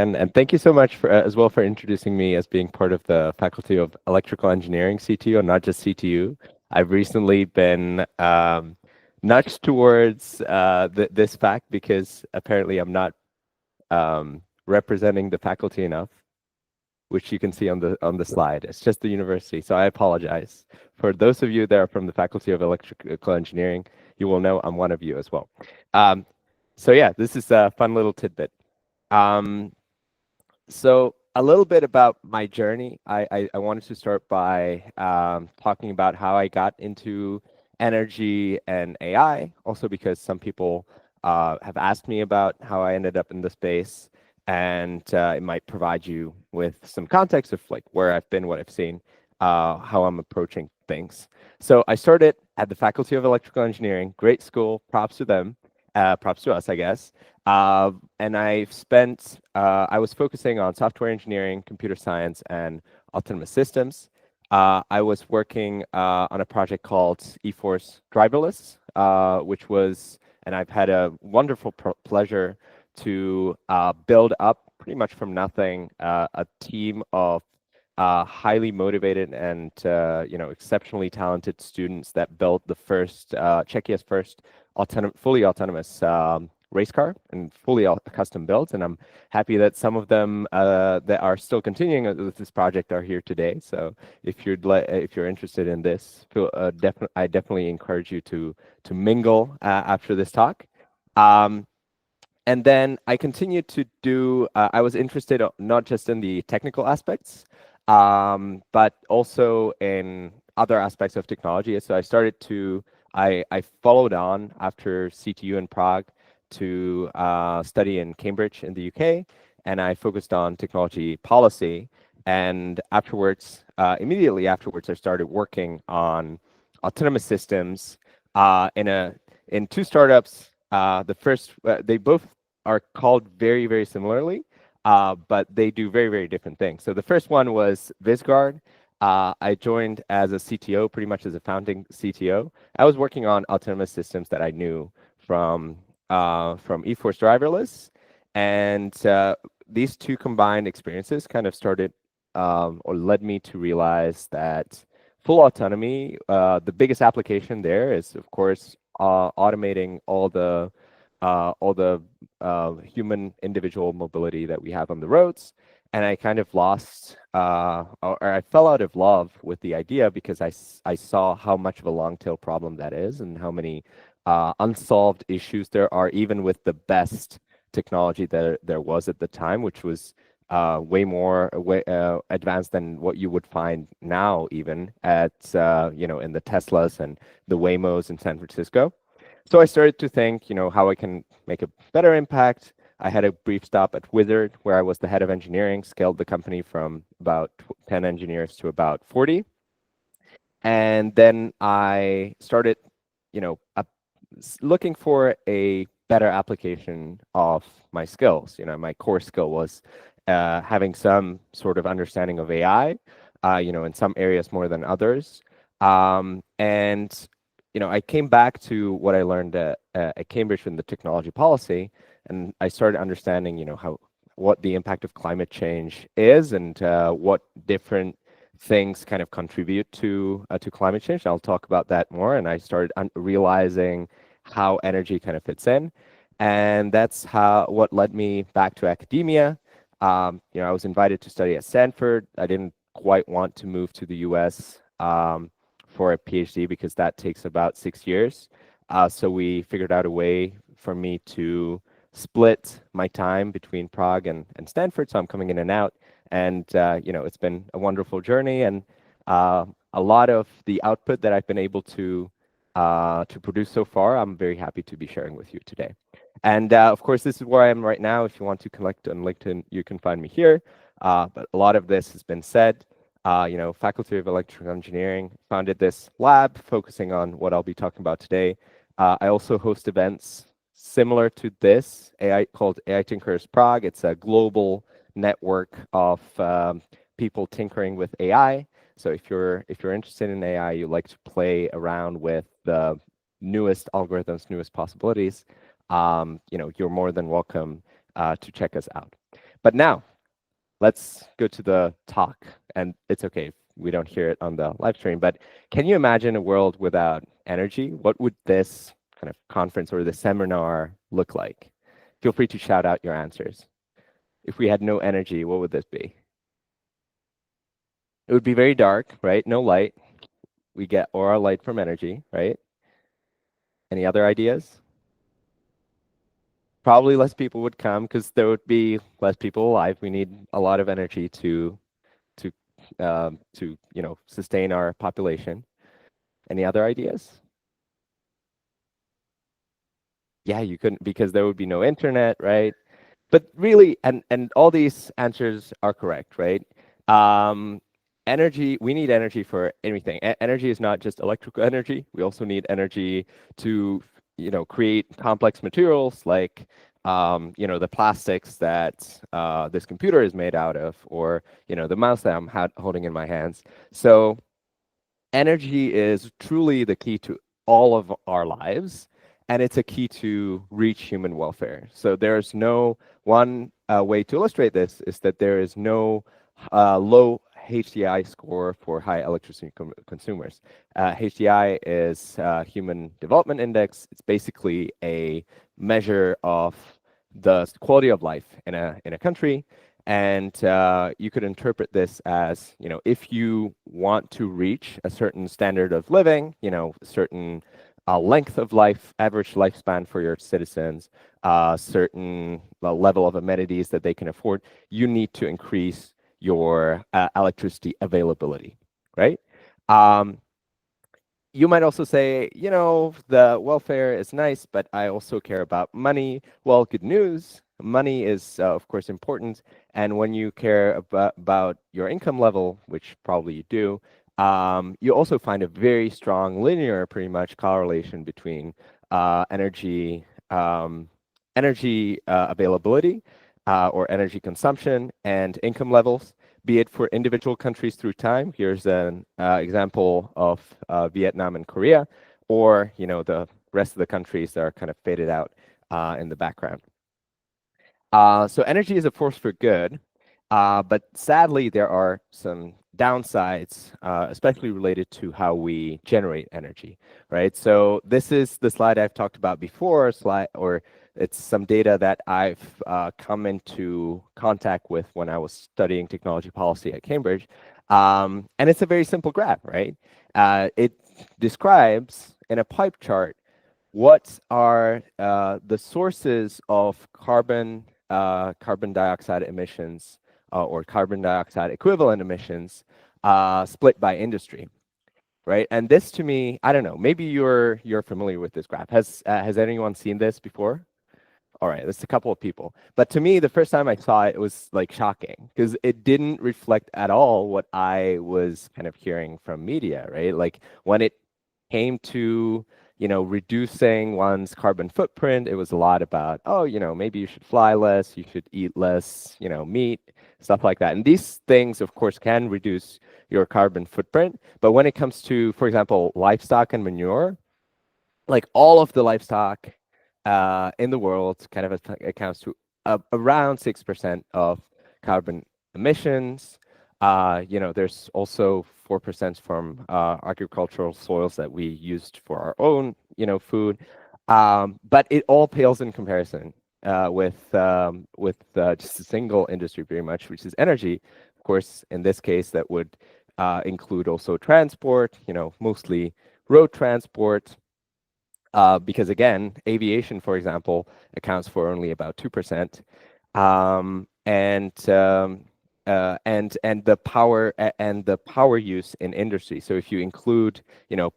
And thank you so much for as well for introducing me as being part of the Faculty of Electrical Engineering, CTU, and not just CTU. I've recently been nudged towards this fact because apparently I'm not representing the faculty enough, which you can see on the slide. It's just the university, so I apologize. For those of you that are from the Faculty of Electrical Engineering, you will know I'm one of you as well. So yeah, this is a fun little tidbit. So a little bit about my journey. I wanted to start by talking about how I got into energy and AI, also because some people have asked me about how I ended up in the space, and it might provide you with some context of like where I've been, what I've seen, how I'm approaching things. So I started at the Faculty of Electrical Engineering, great school, props to them, props to us, I guess. And I was focusing on software engineering, computer science, and autonomous systems. I was working on a project called eForce Driverless, and I've had a wonderful pleasure to build up pretty much from nothing a team of highly motivated and exceptionally talented students that built the first Czechia's first fully autonomous race car and fully custom built. And I'm happy that some of them that are still continuing with this project are here today. So if you're interested in this, I definitely encourage you to mingle after this talk. And then I continued to do. I was interested not just in the technical aspects, but also in other aspects of technology. So I followed on after CTU in Prague to study in Cambridge in the UK, and I focused on technology policy. And afterwards, immediately afterwards, I started working on autonomous systems in two startups. The first, they both are called very, very similarly, but they do very, very different things. So the first one was Visgard. I joined as a CTO, pretty much as a founding CTO. I was working on autonomous systems that I knew from eForce Driverless, and these two combined experiences kind of started or led me to realize that full autonomy, the biggest application there is, of course, automating all the human individual mobility that we have on the roads. And I kind of lost, or I fell out of love with the idea because I saw how much of a long tail problem that is and how many unsolved issues there are, even with the best technology that there was at the time, which was way more advanced than what you would find now, even at in the Teslas and the Waymos in San Francisco. So I started to think, how I can make a better impact. I had a brief stop at Wizard, where I was the head of engineering, scaled the company from about 10 engineers to about 40. And then I started, looking for a better application of my skills. My core skill was having some sort of understanding of AI, in some areas more than others. And I came back to what I learned at Cambridge in the technology policy, and I started understanding, what the impact of climate change is and what different things kind of contribute to climate change. And I'll talk about that more. And I started realizing how energy kind of fits in, and that's what led me back to academia. I was invited to study at Stanford. I didn't quite want to move to the US for a PhD because that takes about 6 years. So we figured out a way for me to split my time between Prague and Stanford. So I'm coming in and out, and it's been a wonderful journey, and a lot of the output that I've been able to produce so far, I'm very happy to be sharing with you today. And of course, this is where I am right now. If you want to connect on LinkedIn, you can find me here. But a lot of this has been said. Faculty of Electrical Engineering founded this lab focusing on what I'll be talking about today. I also host events similar to this, called AI Tinkerers Prague. It's a global network of people tinkering with AI. So if you're interested in AI, you like to play around with the newest algorithms, newest possibilities, you're more than welcome to check us out. But now, let's go to the talk. And it's okay if we don't hear it on the live stream, but can you imagine a world without energy? What would this kind of conference or the seminar look like? Feel free to shout out your answers. If we had no energy, what would this be? It would be very dark, right? No light. We get all our light from energy, right? Any other ideas? Probably less people would come because there would be less people alive. We need a lot of energy to sustain our population. Any other ideas? Yeah, you couldn't because there would be no internet, right? But really, and all these answers are correct, right? Um, Energy, we need energy for anything. Energy is not just electrical energy. We also need energy to, create complex materials like, the plastics that this computer is made out of, or, the mouse that I'm holding in my hands. So energy is truly the key to all of our lives, and it's a key to reach human welfare. So there's no one way to illustrate this is that there is no low HDI score for high electricity consumers. HDI is Human Development Index. It's basically a measure of the quality of life in a country. And you could interpret this as, if you want to reach a certain standard of living, certain length of life, average lifespan for your citizens, certain level of amenities that they can afford, you need to increase your electricity availability, right? You might also say, the welfare is nice, but I also care about money. Well, good news. Money is, of course, important. And when you care about your income level, which probably you do, you also find a very strong linear, pretty much, correlation between energy availability or energy consumption and income levels, be it for individual countries through time. Here's an example of Vietnam and Korea, or the rest of the countries that are kind of faded out in the background. So energy is a force for good, but sadly there are some downsides, especially related to how we generate energy, right? So this is the slide I've talked about before, or it's some data that I've come into contact with when I was studying technology policy at Cambridge. And it's a very simple graph, right? It describes in a pipe chart what are the sources of carbon dioxide emissions or carbon dioxide equivalent emissions split by industry, right? And this, to me, I don't know, maybe you're familiar with this graph. Has anyone seen this before? All right, that's a couple of people. But to me, the first time I saw it, it was like shocking because it didn't reflect at all what I was kind of hearing from media, right? Like when it came to, reducing one's carbon footprint, it was a lot about, oh, maybe you should fly less, you should eat less, meat, stuff like that. And these things, of course, can reduce your carbon footprint. But when it comes to, for example, livestock and manure, like all of the livestock in the world kind of accounts to around 6% of carbon emissions. There's also 4% from agricultural soils that we used for our own, food. But it all pales in comparison with just a single industry, very much, which is energy. Of course, in this case, that would include also transport, mostly road transport, because again, aviation, for example, accounts for only about 2%, and the power use in industry. So if you include,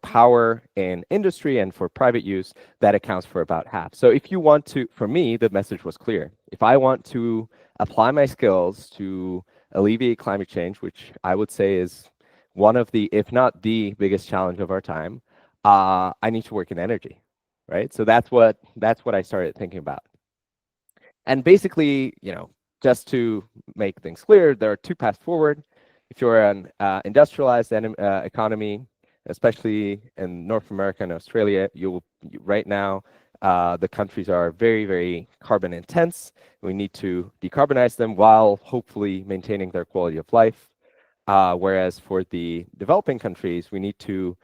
power in industry and for private use, that accounts for about half. So if you want to, for me, the message was clear. If I want to apply my skills to alleviate climate change, which I would say is one of the, if not the biggest challenge of our time, I need to work in energy, right? So that's what I started thinking about. And basically, just to make things clear, there are two paths forward. If you're an industrialized economy, especially in North America and Australia, right now, the countries are very, very carbon intense. We need to decarbonize them while hopefully maintaining their quality of life. Whereas for the developing countries, we need to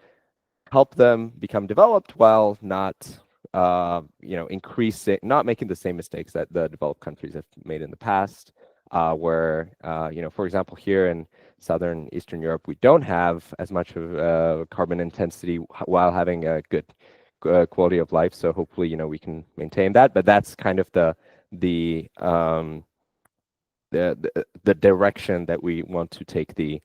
help them become developed while not, not making the same mistakes that the developed countries have made in the past. Where, for example, here in Southern Eastern Europe, we don't have as much of carbon intensity while having a good quality of life. So hopefully, we can maintain that. But that's kind of the the direction that we want to take the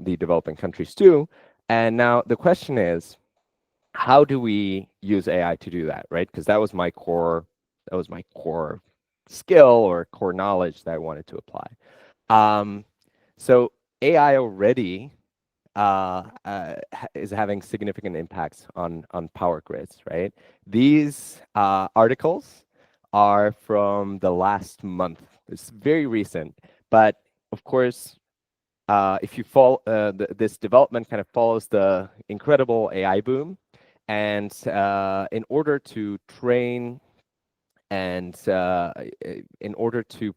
developing countries to. And now the question is, how do we use AI to do that, right? Because that was my core skill or core knowledge that I wanted to apply. So AI already is having significant impacts on power grids, right? These articles are from the last month. It's very recent, but of course, if you follow this development, kind of follows the incredible AI boom, and in order to train and in order to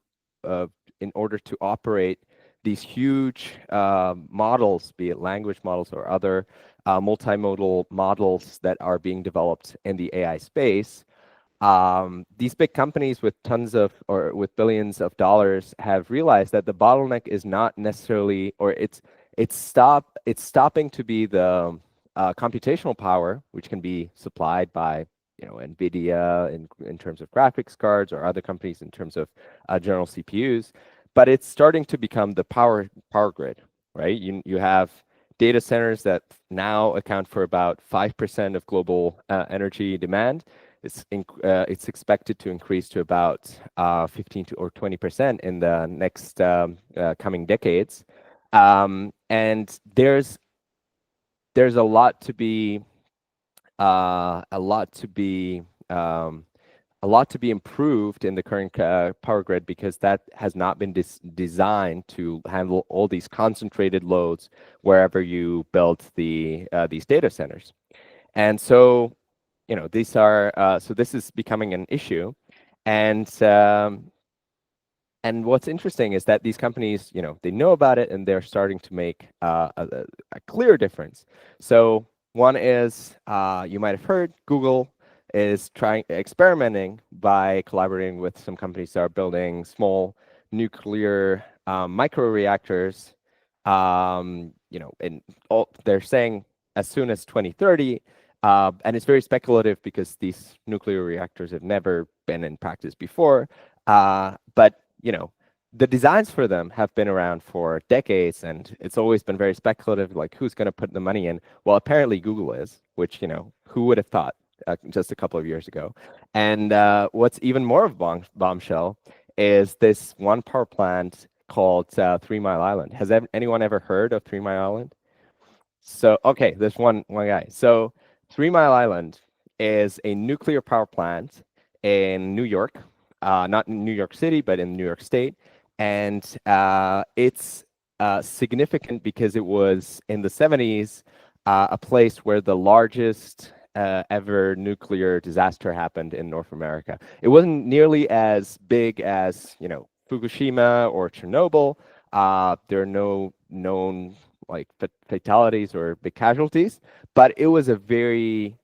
operate these huge models, be it language models or other multimodal models that are being developed in the AI space, these big companies with with billions of dollars have realized that the bottleneck is not necessarily, or it's stopping to be the computational power, which can be supplied by NVIDIA in terms of graphics cards, or other companies in terms of general CPUs, but it's starting to become the power grid, right? You have data centers that now account for about 5% of global energy demand. It's expected to increase to about 15 or 20% in the next coming decades, and there's a lot to be improved in the current power grid, because that has not been designed to handle all these concentrated loads wherever you build these data centers. And so, this is becoming an issue, and what's interesting is that these companies, they know about it, and they're starting to make a clear difference. So one is, you might have heard, Google is experimenting by collaborating with some companies that are building small nuclear microreactors. They're saying as soon as 2030, and it's very speculative because these nuclear reactors have never been in practice before. But the designs for them have been around for decades, and it's always been very speculative, like who's going to put the money in? Well, apparently Google is, which, who would have thought just a couple of years ago? And what's even more of a bombshell is this one power plant called 3 Mile Island. Has anyone ever heard of 3 Mile Island? So, okay, there's one guy. So 3 Mile Island is a nuclear power plant in New York, not in New York City, but in New York State. And it's significant because it was in the 70s a place where the largest ever nuclear disaster happened in North America. It wasn't nearly as big as, Fukushima or Chernobyl. There are no known fatalities or big casualties, but it was a very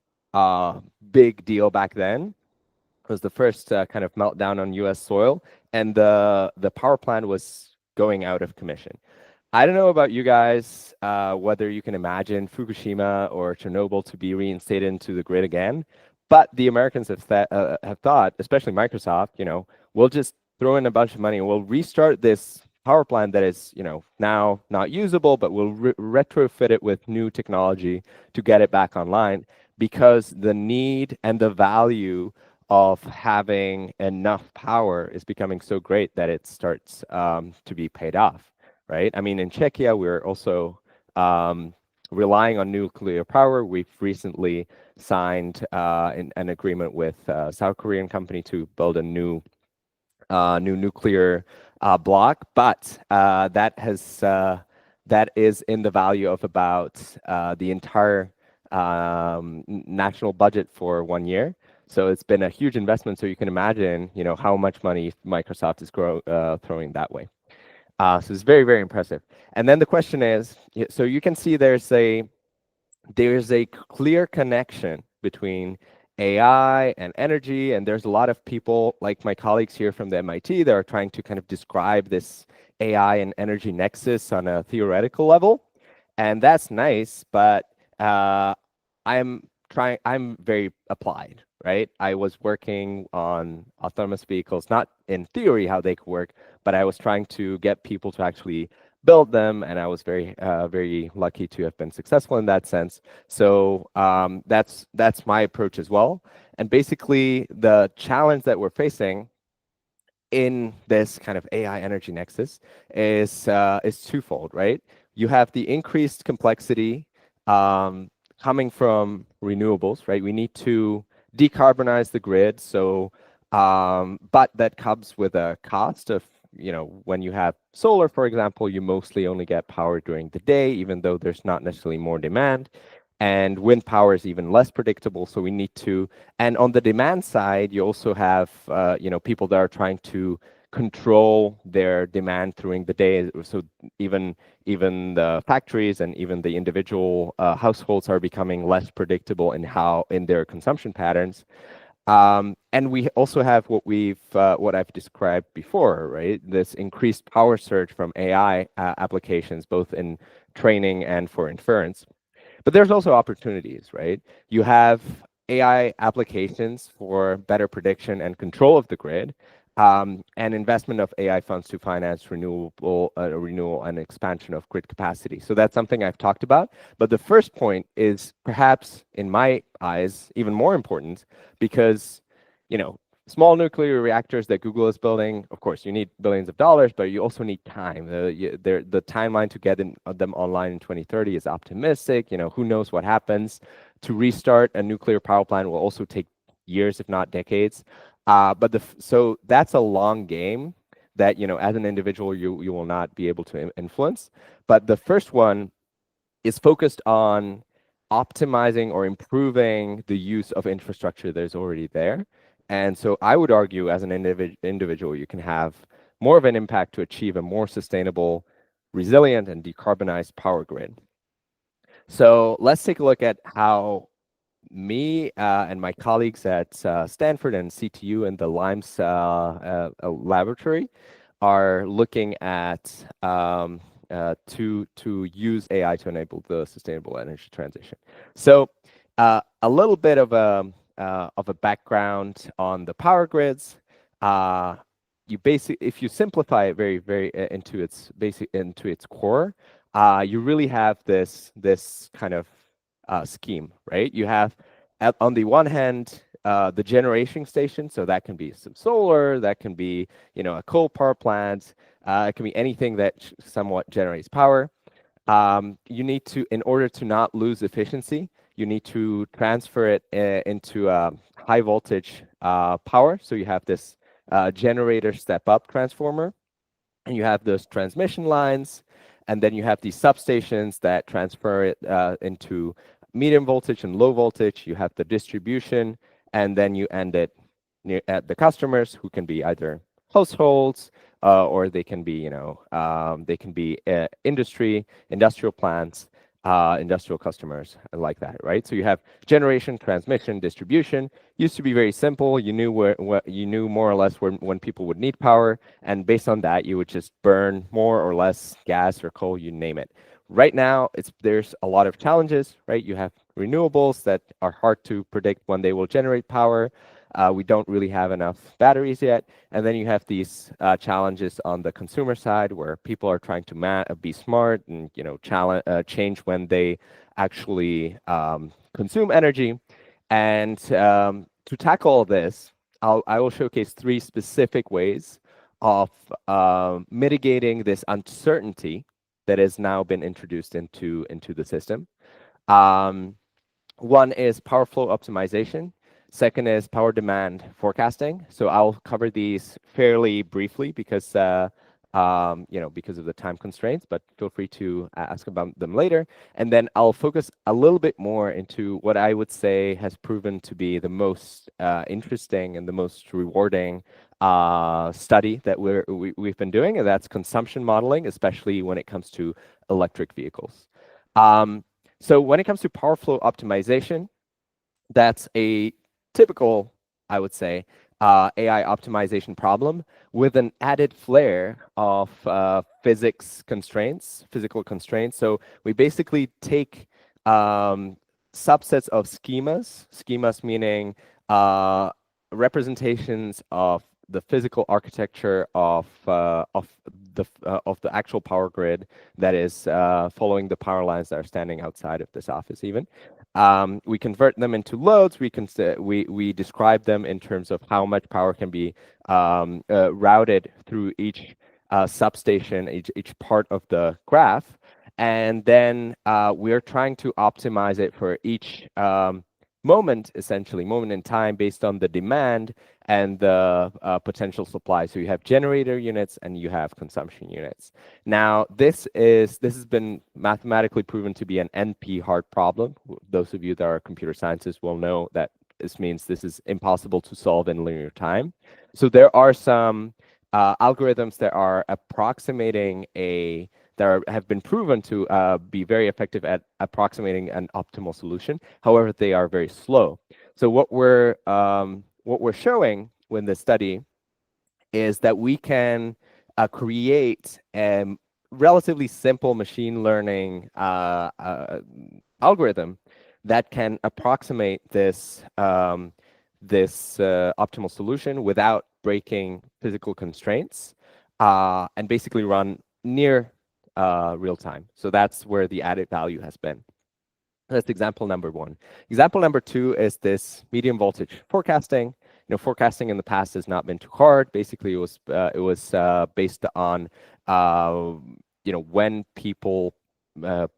big deal back then. It was the first kind of meltdown on U.S. soil, and the power plant was going out of commission. I don't know about you guys, whether you can imagine Fukushima or Chernobyl to be reinstated into the grid again, but the Americans have thought, especially Microsoft, we'll just throw in a bunch of money and we'll restart this power plant that is, now not usable, but we'll retrofit it with new technology to get it back online, because the need and the value of having enough power is becoming so great that it starts to be paid off, right? I mean, in Czechia, we're also relying on nuclear power. We've recently signed an agreement with a South Korean company to build a new nuclear block, but that is in the value of about the entire national budget for 1 year. So it's been a huge investment. So you can imagine, how much money Microsoft is throwing that way. So it's very, very impressive. And then the question is, so you can see there's a clear connection between AI and energy, and there's a lot of people like my colleagues here from the MIT that are trying to kind of describe this AI and energy nexus on a theoretical level, and that's nice, but I'm very applied, right? I was working on autonomous vehicles, not in theory how they could work, but I was trying to get people to actually build them, and I was very, very lucky to have been successful in that sense. So that's my approach as well. And basically, the challenge that we're facing in this kind of AI energy nexus is twofold, right? You have the increased complexity coming from renewables, right? We need to decarbonize the grid, so but that comes with a cost of, when you have solar, for example, you mostly only get power during the day, even though there's not necessarily more demand. And wind power is even less predictable, so we need to. And on the demand side, you also have, people that are trying to control their demand during the day. So even the factories and even the individual households are becoming less predictable in their consumption patterns. And we also have what I've described before, right? This increased power surge from AI applications, both in training and for inference. But there's also opportunities, right? You have AI applications for better prediction and control of the grid, and investment of AI funds to finance renewal and expansion of grid capacity. So that's something I've talked about. But the first point is perhaps, in my eyes, even more important because, small nuclear reactors that Google is building, of course, you need billions of dollars, but you also need time. The timeline to get them online in 2030 is optimistic. Who knows what happens. To restart a nuclear power plant will also take years, if not decades. So that's a long game that, as an individual, you will not be able to influence. But the first one is focused on optimizing or improving the use of infrastructure that is already there. And so I would argue, as an individual, you can have more of an impact to achieve a more sustainable, resilient, and decarbonized power grid. So let's take a look at how me and my colleagues at Stanford and CTU and the LIMES laboratory are looking at to use AI to enable the sustainable energy transition. So a little bit of a background on the power grids. If you simplify it very, very into its core, you really have this kind of scheme, right? You have on the one hand the generation station, so that can be some solar, that can be a coal power plant, it can be anything that somewhat generates power. You need to, in order to not lose efficiency, you need to transfer it into high voltage power. So you have this generator step up transformer, and you have those transmission lines, and then you have these substations that transfer it into medium voltage and low voltage. You have the distribution, and then you end it at the customers, who can be either households or they can be, industrial plants, industrial customers like that, right? So you have generation, transmission, distribution. Used to be very simple. You knew more or less when people would need power, and based on that, you would just burn more or less gas or coal, you name it. Right now, there's a lot of challenges, right? You have renewables that are hard to predict when they will generate power. We don't really have enough batteries yet. And then you have these challenges on the consumer side, where people are trying to be smart and change when they actually consume energy. And to tackle all this, I will showcase 3 specific ways of mitigating this uncertainty that has now been introduced into the system. One is power flow optimization. Second is power demand forecasting. So I'll cover these fairly briefly because because of the time constraints, but feel free to ask about them later. And then I'll focus a little bit more into what I would say has proven to be the most interesting and the most rewarding study that we've been doing, and that's consumption modeling, especially when it comes to electric vehicles. So when it comes to power flow optimization, that's a typical, I would say, AI optimization problem with an added flair of physical constraints. So we basically take subsets of schemas meaning representations of the physical architecture of the actual power grid that is following the power lines that are standing outside of this office even. We convert them into loads. We describe them in terms of how much power can be routed through each substation, each part of the graph. And then we're trying to optimize it for each moment in time based on the demand and the potential supply. So you have generator units and you have consumption units. Now, this has been mathematically proven to be an NP hard problem. Those of you that are computer scientists will know that this means this is impossible to solve in linear time. So there are some algorithms that are have been proven to be very effective at approximating an optimal solution. However, they are very slow. So what we're showing with this study is that we can create a relatively simple machine learning algorithm that can approximate this optimal solution without breaking physical constraints and basically run near real time. So that's where the added value has been. That's example number one. Example number two is this medium voltage forecasting. Forecasting in the past has not been too hard. Basically, it was based on when people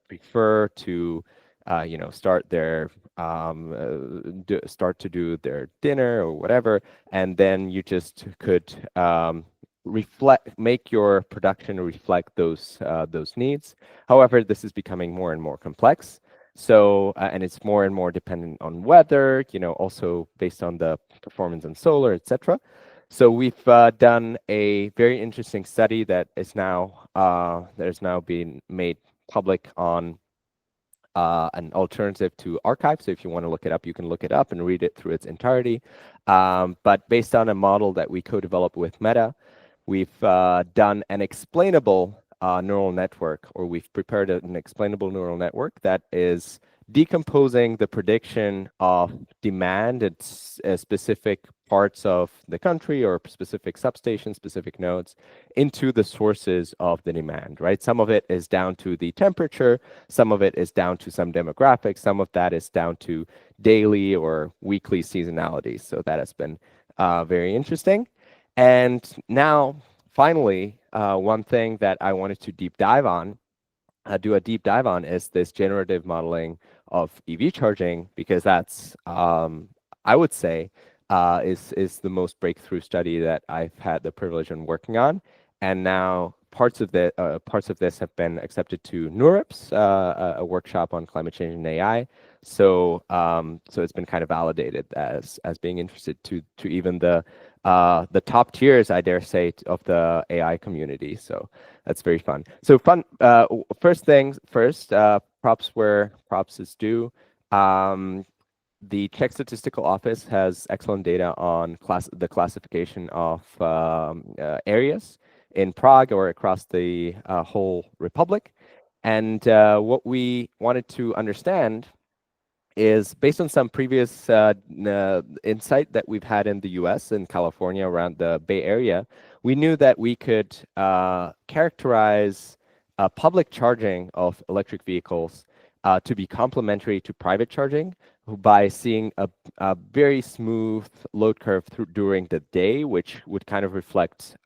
prefer to start to do their dinner or whatever, and then you just could make your production reflect those needs. However, this is becoming more and more complex. So, and it's more and more dependent on weather, also based on the performance in solar, etc. So we've done a very interesting study that is now being made public on an alternative to archive. So if you want to look it up, you can look it up and read it through its entirety. But based on a model that we co-developed with Meta, we've done an explainable neural network, or we've prepared an explainable neural network that is decomposing the prediction of demand at specific parts of the country or specific substations, specific nodes, into the sources of the demand, right? Some of it is down to the temperature, some of it is down to some demographics, some of that is down to daily or weekly seasonality. So that has been very interesting. And now, finally, one thing that I wanted to do a deep dive on is this generative modeling of EV charging, because that's, I would say, is the most breakthrough study that I've had the privilege of working on. And now parts of this have been accepted to NeurIPS, a workshop on climate change and AI. So it's been kind of validated as being interested to even the top tiers, I dare say, of the AI community. So that's very fun. So first things first, props where props is due. The Czech Statistical Office has excellent data on the classification of areas in Prague or across the whole republic. And what we wanted to understand is, based on some previous insight that we've had in the US and California around the Bay Area, we knew that we could characterize public charging of electric vehicles to be complementary to private charging by seeing a very smooth load curve during the day, which would kind of reflect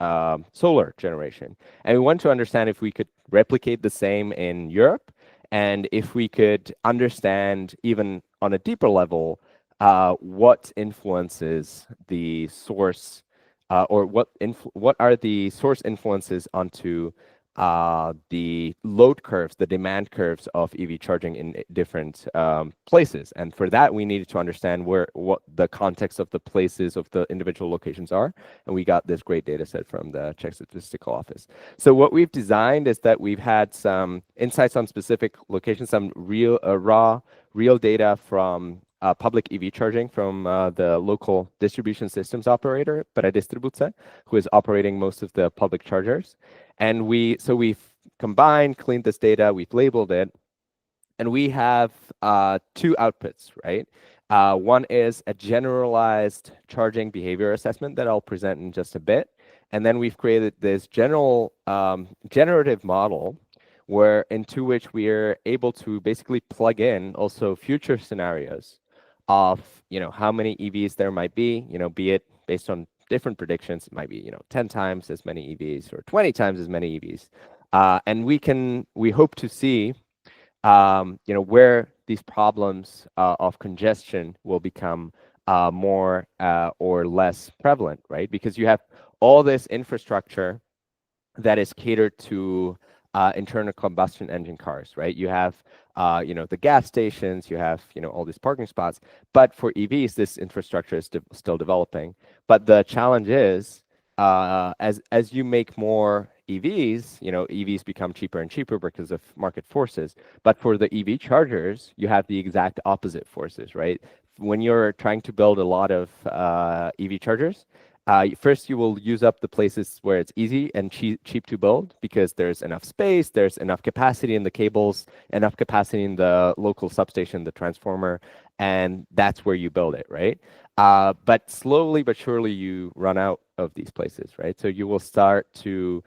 solar generation. And we want to understand if we could replicate the same in Europe, and if we could understand, even on a deeper level, what influences the source or what are the source influences onto the load curves, the demand curves of EV charging in different places. And for that, we needed to understand what the context of the places of the individual locations are. And we got this great data set from the Czech Statistical Office. So what we've designed is that we've had some insights on specific locations, some raw, real data from public EV charging from the local distribution systems operator, Predistribuce, who is operating most of the public chargers. And we've combined, cleaned this data, we've labeled it, and we have two outputs, right? One is a generalized charging behavior assessment that I'll present in just a bit. And then we've created this general generative model into which we are able to basically plug in also future scenarios of how many EVs there might be, be it based on different predictions. It might be 10 times as many EVs or 20 times as many EVs, and we hope to see where these problems of congestion will become more or less prevalent, right? Because you have all this infrastructure that is catered to internal combustion engine cars, right? You have the gas stations, you have all these parking spots, but for EVs, this infrastructure is still developing. But the challenge is, as you make more EVs, EVs become cheaper and cheaper because of market forces. But for the EV chargers, you have the exact opposite forces, right? When you're trying to build a lot of EV chargers, first, you will use up the places where it's easy and cheap to build because there's enough space, there's enough capacity in the cables, enough capacity in the local substation, the transformer, and that's where you build it, right? But slowly but surely, you run out of these places, right? So you will start to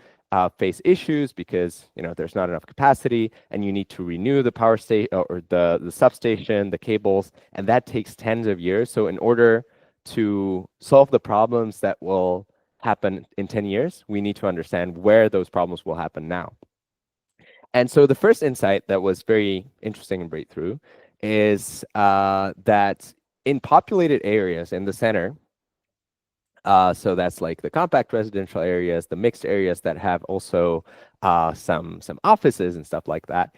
face issues because there's not enough capacity, and you need to renew the power station or the substation, the cables, and that takes tens of years. So in order to solve the problems that will happen in 10 years, we need to understand where those problems will happen now. And so the first insight that was very interesting and breakthrough is that in populated areas in the center, so that's like the compact residential areas, the mixed areas that have also some offices and stuff like that,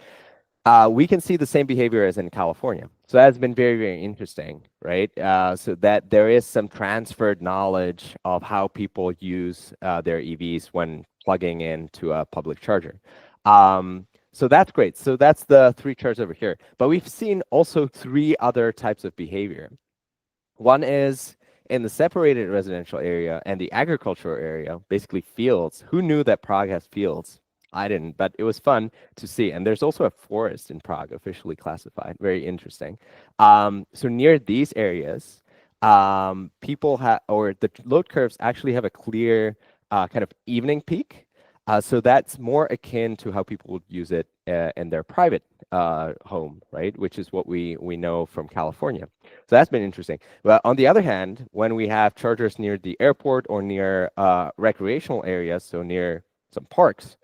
we can see the same behavior as in California. So that's been very, very interesting, right? So that there is some transferred knowledge of how people use their EVs when plugging into a public charger. So that's great. So that's the three charts over here. But we've seen also three other types of behavior. One is in the separated residential area and the agricultural area, basically fields. Who knew that Prague has fields? I didn't, but it was fun to see. And there's also a forest in Prague, officially classified. Very interesting. So near these areas, people have, or the load curves actually have a clear kind of evening peak. So that's more akin to how people would use it in their private home, right? Which is what we know from California. So that's been interesting. But on the other hand, when we have chargers near the airport or near recreational areas, so near some parks,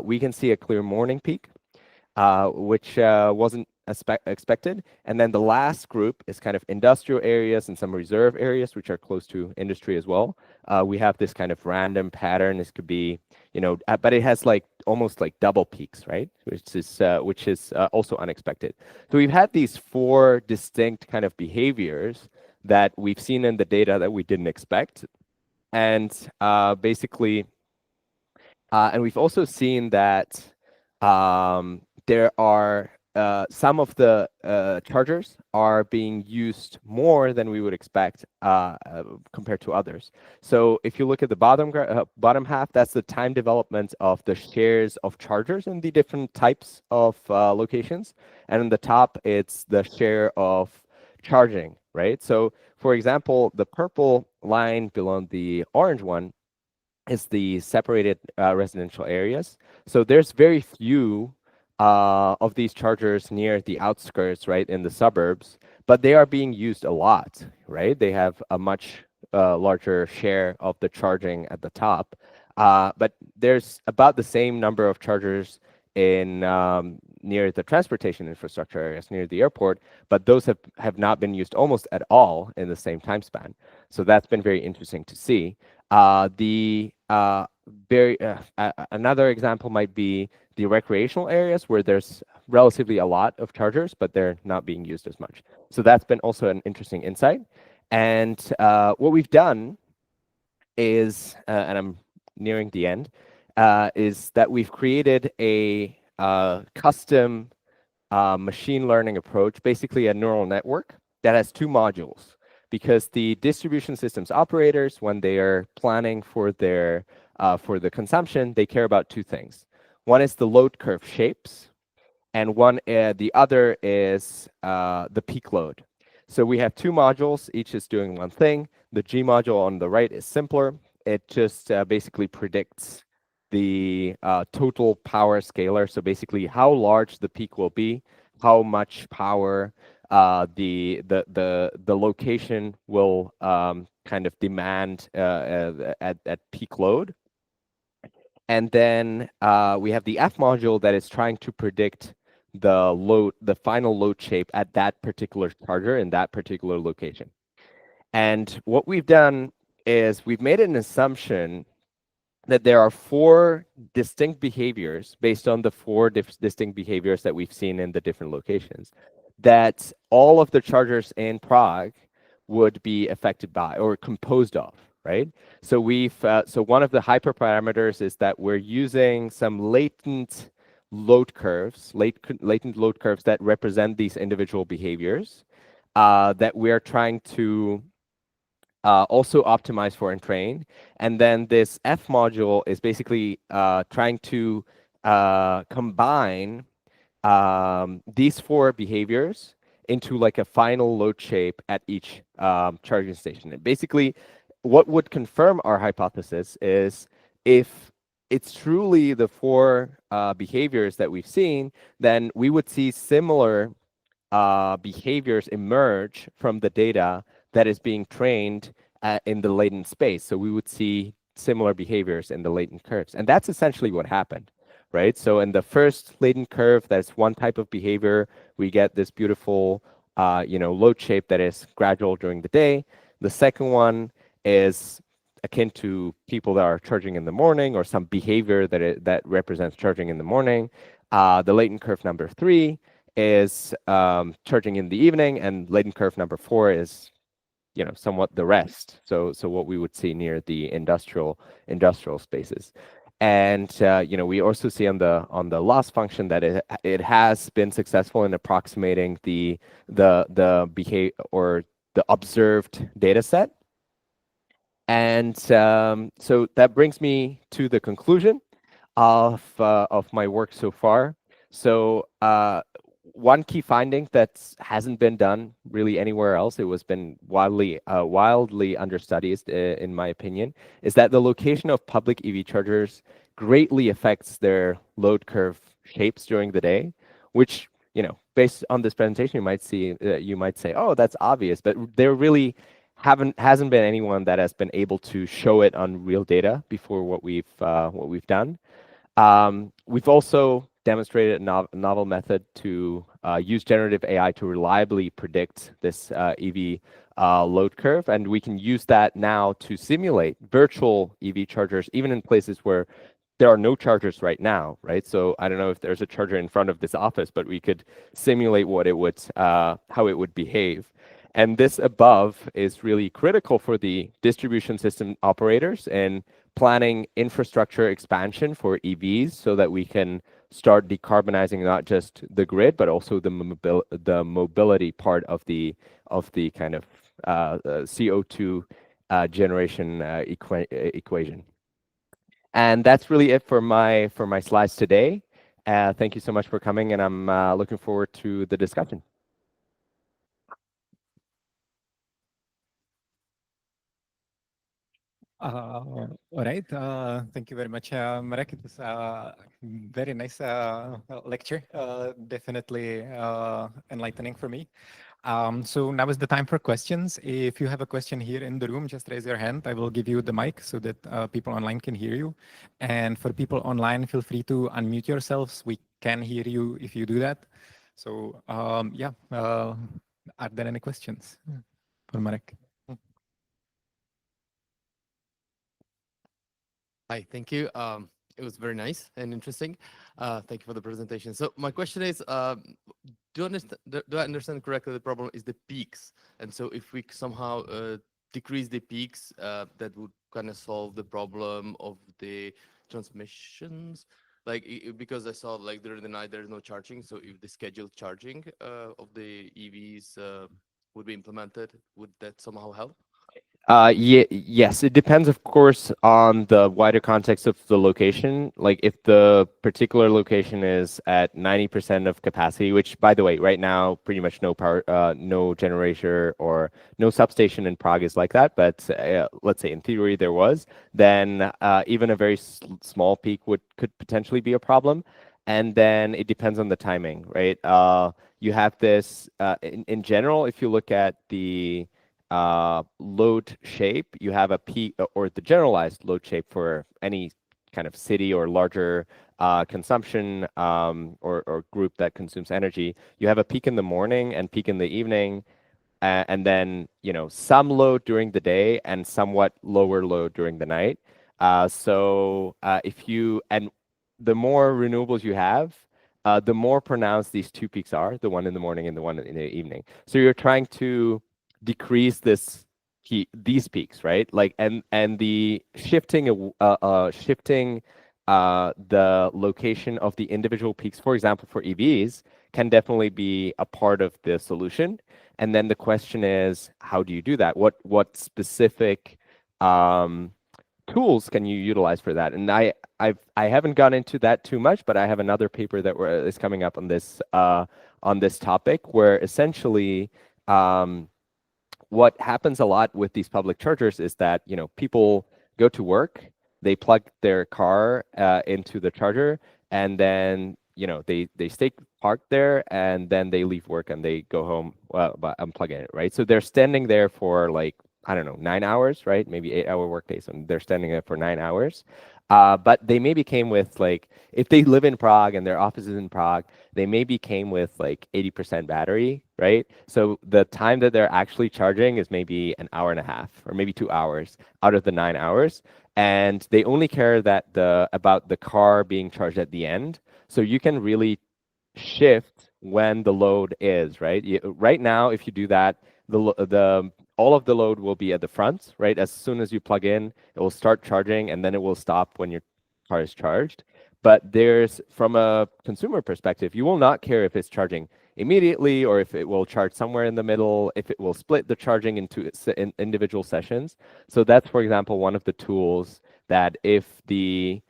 we can see a clear morning peak, which wasn't expected. And then the last group is kind of industrial areas and some reserve areas, which are close to industry as well. We have this kind of random pattern. This could be, but it has like almost like double peaks, right? Which is also unexpected. So we've had these four distinct kind of behaviors that we've seen in the data that we didn't expect. And basically, and we've also seen that there are some of the chargers are being used more than we would expect compared to others. So if you look at the bottom half, that's the time development of the shares of chargers in the different types of locations. And on the top, it's the share of charging, right? So for example, the purple line below the orange one is the separated residential areas. So there's very few of these chargers near the outskirts, right, in the suburbs, but they are being used a lot, right? They have a much larger share of the charging at the top, but there's about the same number of chargers in near the transportation infrastructure areas, near the airport, but those have not been used almost at all in the same time span. So that's been very interesting to see. Another example might be the recreational areas where there's relatively a lot of chargers, but they're not being used as much. So that's been also an interesting insight. And what we've done is, and I'm nearing the end, is that we've created a custom machine learning approach, basically a neural network that has two modules. Because the distribution systems operators, when they are planning for their for the consumption, they care about two things. One is the load curve shapes, and the other is the peak load. So we have two modules, each is doing one thing. The G module on the right is simpler. It just basically predicts the total power scalar. So basically how large the peak will be, how much power the location will kind of demand at peak load. And then we have the F module that is trying to predict the final load shape at that particular charger in that particular location. And what we've done is we've made an assumption that there are four distinct behaviors based on the four distinct behaviors that we've seen in the different locations, that all of the chargers in Prague would be affected by or composed of, right? So so one of the hyperparameters is that we're using some latent load curves, latent load curves that represent these individual behaviors that we're trying to also optimize for and train. And then this F module is basically trying to combine these four behaviors into like a final load shape at each charging station. And basically, what would confirm our hypothesis is if it's truly the four behaviors that we've seen, then we would see similar behaviors emerge from the data that is being trained in the latent space. So we would see similar behaviors in the latent curves. And that's essentially what happened, right? So in the first latent curve, that's one type of behavior. We get this beautiful load shape that is gradual during the day. The second one is akin to people that are charging in the morning or some behavior that represents charging in the morning. The latent curve number 3 is charging in the evening, and latent curve number 4 is somewhat the rest. So what we would see near the industrial spaces. And we also see on the loss function that it has been successful in approximating the behavior or the observed data set. And so that brings me to the conclusion of my work so far. So one key finding that hasn't been done really anywhere else, it was been wildly understudied in my opinion, is that the location of public EV chargers greatly affects their load curve shapes during the day, which based on this presentation you might say, oh, that's obvious, but there really hasn't been anyone that has been able to show it on real data before what we've done. We've also demonstrated a novel method to use generative AI to reliably predict this EV load curve, and we can use that now to simulate virtual EV chargers, even in places where there are no chargers right now, right? So I don't know if there's a charger in front of this office, but we could simulate what it would, how it would behave. And this above is really critical for the distribution system operators and planning infrastructure expansion for EVs so that we can start decarbonizing not just the grid, but also the mobility part of the kind of CO2 generation equation. And that's really it for my slides today. Thank you so much for coming, and I'm looking forward to the discussion. All right. Thank you very much, Marek. It was a very nice lecture. Definitely enlightening for me. So now is the time for questions. If you have a question here in the room, just raise your hand. I will give you the mic so that people online can hear you. And for people online, feel free to unmute yourselves. We can hear you if you do that. So yeah, are there any questions for Marek? Hi, thank you. It was very nice and interesting. Thank you for the presentation. So my question is, do I understand correctly the problem is the peaks? And so if we somehow decrease the peaks, that would kind of solve the problem of the transmissions? Like, because I saw like during the night there's no charging. So if the scheduled charging of the EVs would be implemented, would that somehow help? Yes, it depends, of course, on the wider context of the location. Like if the particular location is at 90% of capacity, which, by the way, right now, pretty much no power, no generator or no substation in Prague is like that. But let's say in theory there was, then even a very small peak could potentially be a problem. And then it depends on the timing, right? You have this in general, if you look at the load shape, you have a peak or the generalized load shape for any kind of city or larger consumption or group that consumes energy. You have a peak in the morning and peak in the evening, and then some load during the day and somewhat lower load during the night. If you and the more renewables you have, the more pronounced these two peaks are, the one in the morning and the one in the evening. So you're trying to decrease these peaks, right? Like and the shifting the location of the individual peaks, for example, for EVs, can definitely be a part of the solution. And then the question is, how do you do that? What specific tools can you utilize for that? And I haven't gone into that too much, but I have another paper that is coming up on this topic, where essentially what happens a lot with these public chargers is that people go to work, they plug their car into the charger, and then they stay parked there, and then they leave work and they go home, well, but unplugging it, right? So they're standing there for like, I don't know, 9 hours, right? Maybe 8-hour workdays, and they're standing there for 9 hours. But they maybe came with, like, if they live in Prague and their office is in Prague, they maybe came with like 80% battery, right? So the time that they're actually charging is maybe an hour and a half or maybe 2 hours out of the 9 hours. And they only care about the car being charged at the end. So you can really shift when the load is, right? Right now, if you do that, the all of the load will be at the front, right? As soon as you plug in, it will start charging, and then it will stop when your car is charged. But from a consumer perspective, you will not care if it's charging immediately or if it will charge somewhere in the middle, if it will split the charging into individual sessions. So that's, for example, one of the tools that if the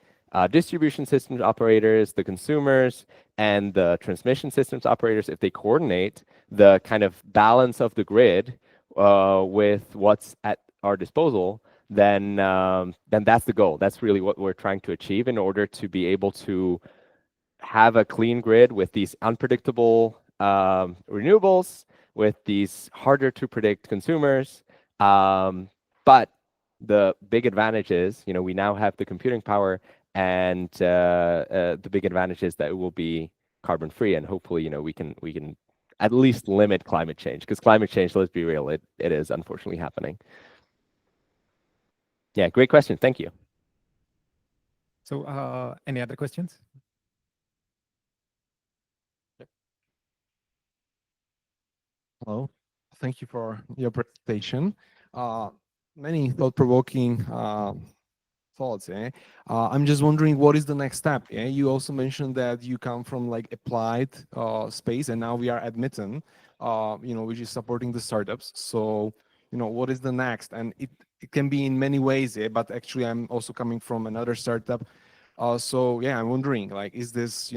distribution systems operators, the consumers, and the transmission systems operators, if they coordinate the kind of balance of the grid with what's at our disposal, then that's the goal. That's really what we're trying to achieve in order to be able to have a clean grid with these unpredictable renewables, with these harder to predict consumers. But the big advantage is, we now have the computing power, and the big advantage is that it will be carbon free, and hopefully, we can at least limit climate change, because climate change, let's be real, it is unfortunately happening. Yeah, great question. Thank you. So any other questions? Hello. Thank you for your presentation. Many thought-provoking thoughts. I'm just wondering, what is the next step? You also mentioned that you come from like applied space, and now we are at Mitten, which is supporting the startups. So, what is the next? And it can be in many ways, but actually I'm also coming from another startup. So yeah, I'm wondering, like, is this,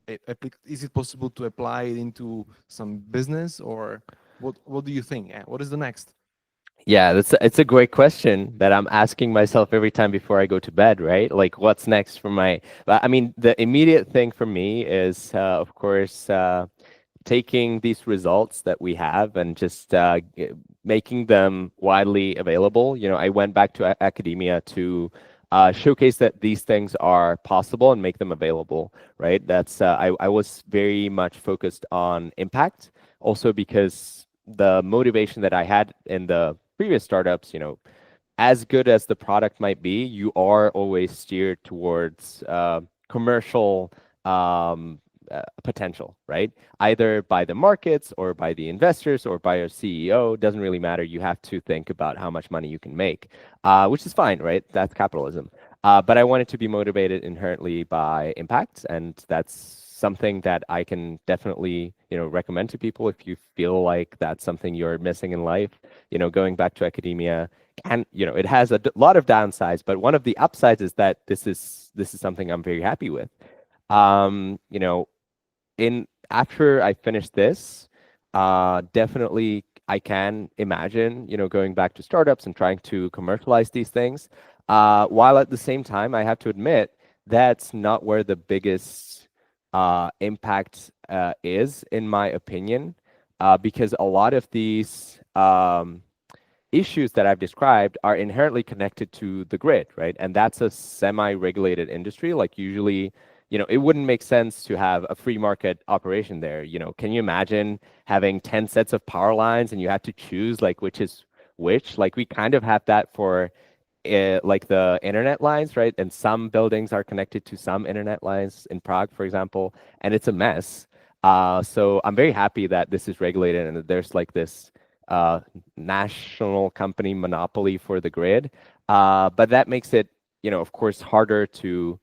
is it possible to apply it into some business, or what do you think? What is the next? Yeah, it's a great question that I'm asking myself every time before I go to bed, right? Like, what's next for I mean, the immediate thing for me is, of course, taking these results that we have and just making them widely available. I went back to academia to showcase that these things are possible and make them available, right? I was very much focused on impact, also because the motivation that I had in the previous startups, as good as the product might be, you are always steered towards commercial potential, right? Either by the markets or by the investors or by your CEO. Doesn't really matter. You have to think about how much money you can make, which is fine, right? That's capitalism. But I wanted to be motivated inherently by impact, and that's something that I can definitely, recommend to people if you feel like that's something you're missing in life. Going back to academia, and it has a lot of downsides, but one of the upsides is that this is something I'm very happy with. In after I finish this, definitely I can imagine, going back to startups and trying to commercialize these things. While at the same time, I have to admit that's not where the biggest impact is, in my opinion, because a lot of these issues that I've described are inherently connected to the grid, right? And that's a semi-regulated industry. Like usually, it wouldn't make sense to have a free market operation there. Can you imagine having 10 sets of power lines and you have to choose like which is which? Like we kind of have that for like the internet lines, right? And some buildings are connected to some internet lines in Prague, for example, and it's a mess. So I'm very happy that this is regulated and that there's like this national company monopoly for the grid. But that makes it, of course, harder to,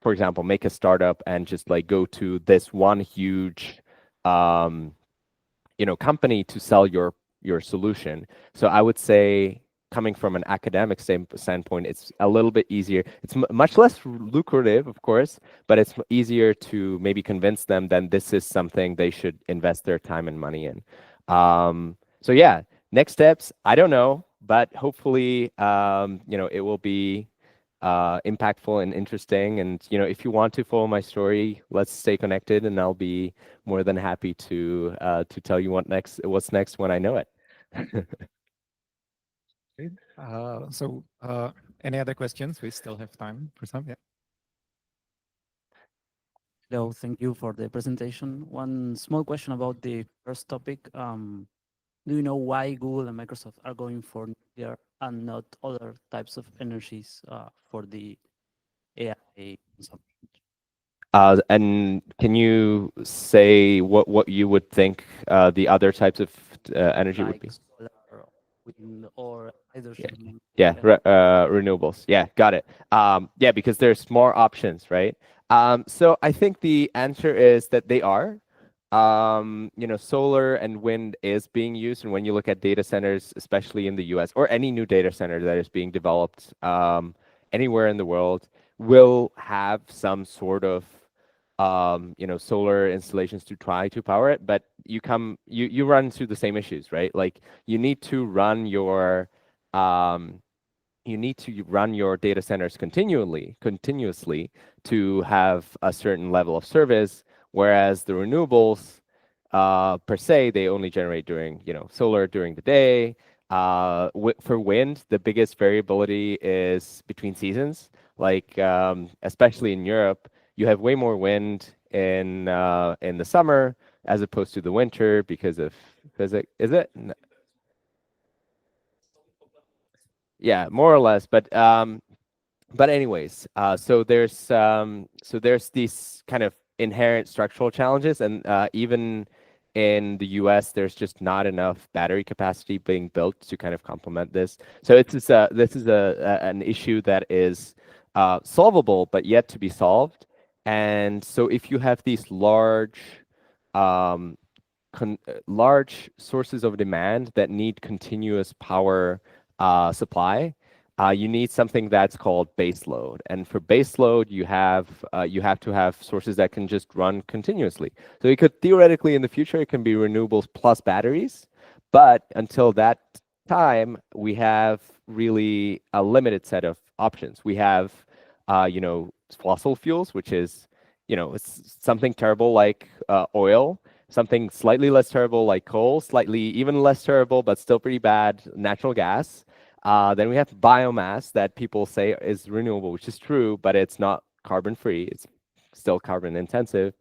for example, make a startup and just like go to this one huge, company to sell your solution. So I would say, coming from an academic standpoint, it's a little bit easier. It's much less lucrative, of course, but it's easier to maybe convince them that this is something they should invest their time and money in. So yeah, next steps, I don't know, but hopefully, it will be impactful and interesting. And if you want to follow my story, let's stay connected, and I'll be more than happy to tell you what's next when I know it. Great. Any other questions? We still have time for some. Yeah. Hello, thank you for the presentation. One small question about the first topic. Do you know why Google and Microsoft are going for nuclear and not other types of energies for the AI consumption? And can you say what you would think the other types of energy would Like be? solar, wind, or hydrogen? Yeah, renewables. Yeah, got it. Yeah, because there's more options, right? So I think the answer is that they are. Solar and wind is being used, and when you look at data centers, especially in the US, or any new data center that is being developed anywhere in the world, will have some sort of solar installations to try to power it, but you run into the same issues, right? Like you need to run your data centers continuously to have a certain level of service, whereas the renewables per se, they only generate during solar during the day. For wind, the biggest variability is between seasons. Like especially in Europe, you have way more wind in the summer as opposed to the winter because of physics. Is it? Yeah, more or less. But anyways, so there's these kind of inherent structural challenges, and even in the US, there's just not enough battery capacity being built to kind of complement this. So this is an issue that is solvable, but yet to be solved. And so if you have these um, large sources of demand that need continuous power supply, you need something that's called base load. And for base load, you have to have sources that can just run continuously. So it could theoretically, in the future, it can be renewables plus batteries. But until that time, we have really a limited set of options. We have, fossil fuels, which is, it's something terrible like oil, something slightly less terrible like coal, slightly even less terrible, but still pretty bad, natural gas. Then we have biomass that people say is renewable, which is true, but it's not carbon free. It's still carbon intensive.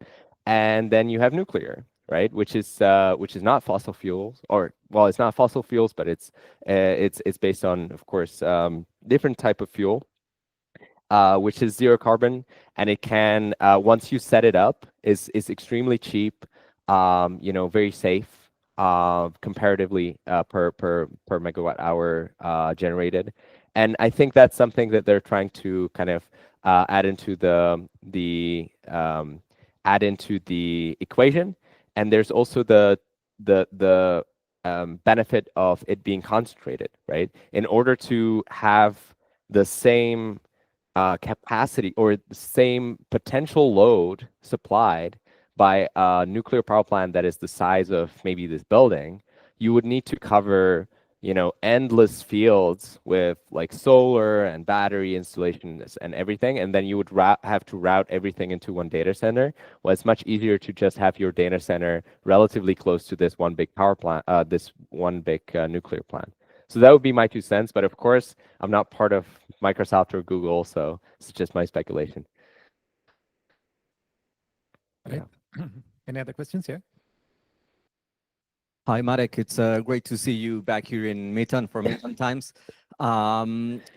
And then you have nuclear, right? Which is not fossil fuels, or well, it's not fossil fuels, but it's based on, of course, different type of fuel, which is zero carbon, and it can once you set it up is extremely cheap, very safe, comparatively, per megawatt hour generated. And I think that's something that they're trying to kind of add into the equation. And there's also the benefit of it being concentrated, right? In order to have the same capacity or the same potential load supplied by a nuclear power plant that is the size of maybe this building, you would need to cover, endless fields with like solar and battery installations and everything, and then you would have to route everything into one data center. Well, it's much easier to just have your data center relatively close to this one big power plant, this one big nuclear plant. So that would be my 2 cents. But of course, I'm not part of Microsoft or Google, so it's just my speculation. Right. Any other questions? Yeah. Hi, Marek. It's great to see you back here in Meetan for Meetan Times.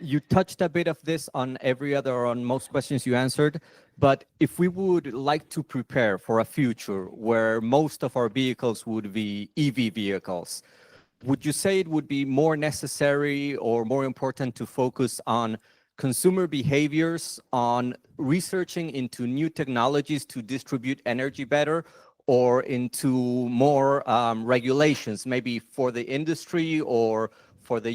You touched a bit of this on on most questions you answered, but if we would like to prepare for a future where most of our vehicles would be EV vehicles, would you say it would be more necessary or more important to focus on consumer behaviors, on researching into new technologies to distribute energy better, or into more regulations, maybe for the industry or for the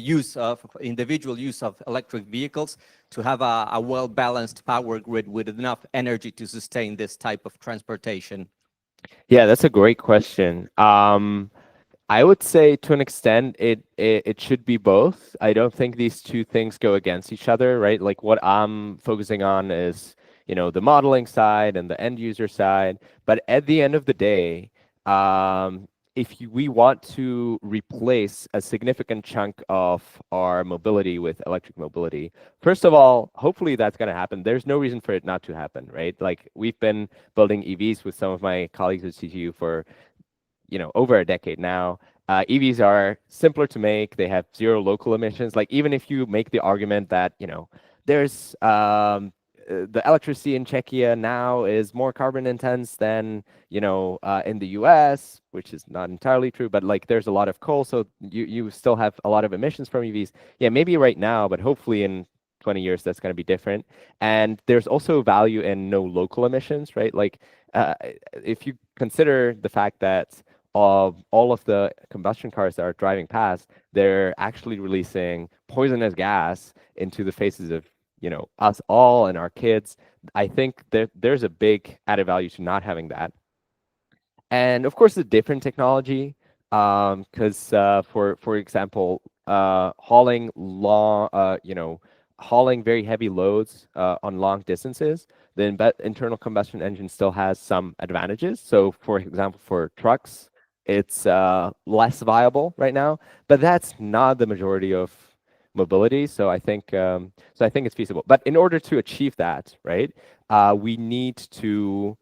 individual use of electric vehicles, to have a well-balanced power grid with enough energy to sustain this type of transportation? Yeah, that's a great question. I would say to an extent it should be both. I don't think these two things go against each other, right? Like what I'm focusing on is, the modeling side and the end user side. But at the end of the day, if we want to replace a significant chunk of our mobility with electric mobility, first of all, hopefully that's going to happen. There's no reason for it not to happen, right? Like we've been building EVs with some of my colleagues at CTU for over a decade now. EVs are simpler to make. They have zero local emissions. Like even if you make the argument that, there's the electricity in Czechia now is more carbon intense than, in the US, which is not entirely true, but like there's a lot of coal. So you still have a lot of emissions from EVs. Yeah, maybe right now, but hopefully in 20 years, that's going to be different. And there's also value in no local emissions, right? Like if you consider the fact that all of the combustion cars that are driving past, they're actually releasing poisonous gas into the faces of, us all and our kids. I think that there's a big added value to not having that. And of course, a different technology, because for example, hauling very heavy loads on long distances, the internal combustion engine still has some advantages. So, for example, for trucks, it's less viable right now, but that's not the majority of mobility. So I think it's feasible. But in order to achieve that, right, we need to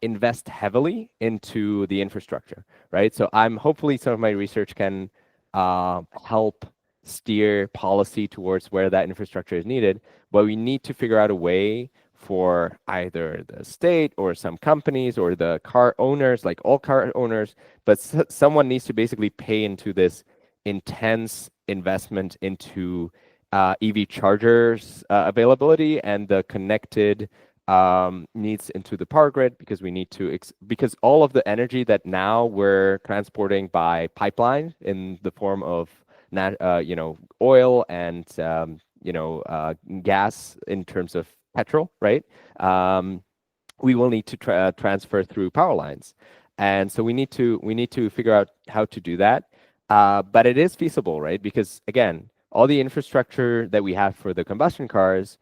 invest heavily into the infrastructure, right? So hopefully some of my research can help steer policy towards where that infrastructure is needed, but we need to figure out a way for either the state or some companies or the car owners, like all car owners, but someone needs to basically pay into this intense investment into EV chargers availability and the connected needs into the power grid, because we need to because all of the energy that now we're transporting by pipeline in the form of oil and gas in terms of petrol, right? We will need to transfer through power lines, and so we need to figure out how to do that. But it is feasible, right? Because again, all the infrastructure that we have for the combustion cars,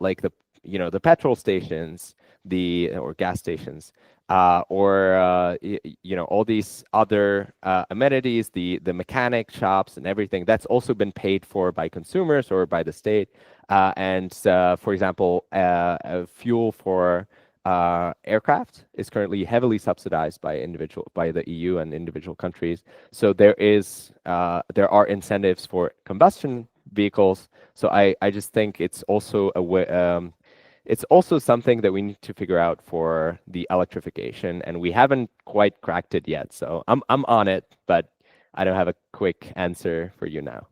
like the petrol stations, or gas stations, or all these other amenities, the mechanic shops and everything, that's also been paid for by consumers or by the state. And for example, fuel for aircraft is currently heavily subsidized by the EU and individual countries. So there are incentives for combustion vehicles. So I just think it's also a way, it's also something that we need to figure out for the electrification, and we haven't quite cracked it yet. So I'm on it, but I don't have a quick answer for you now.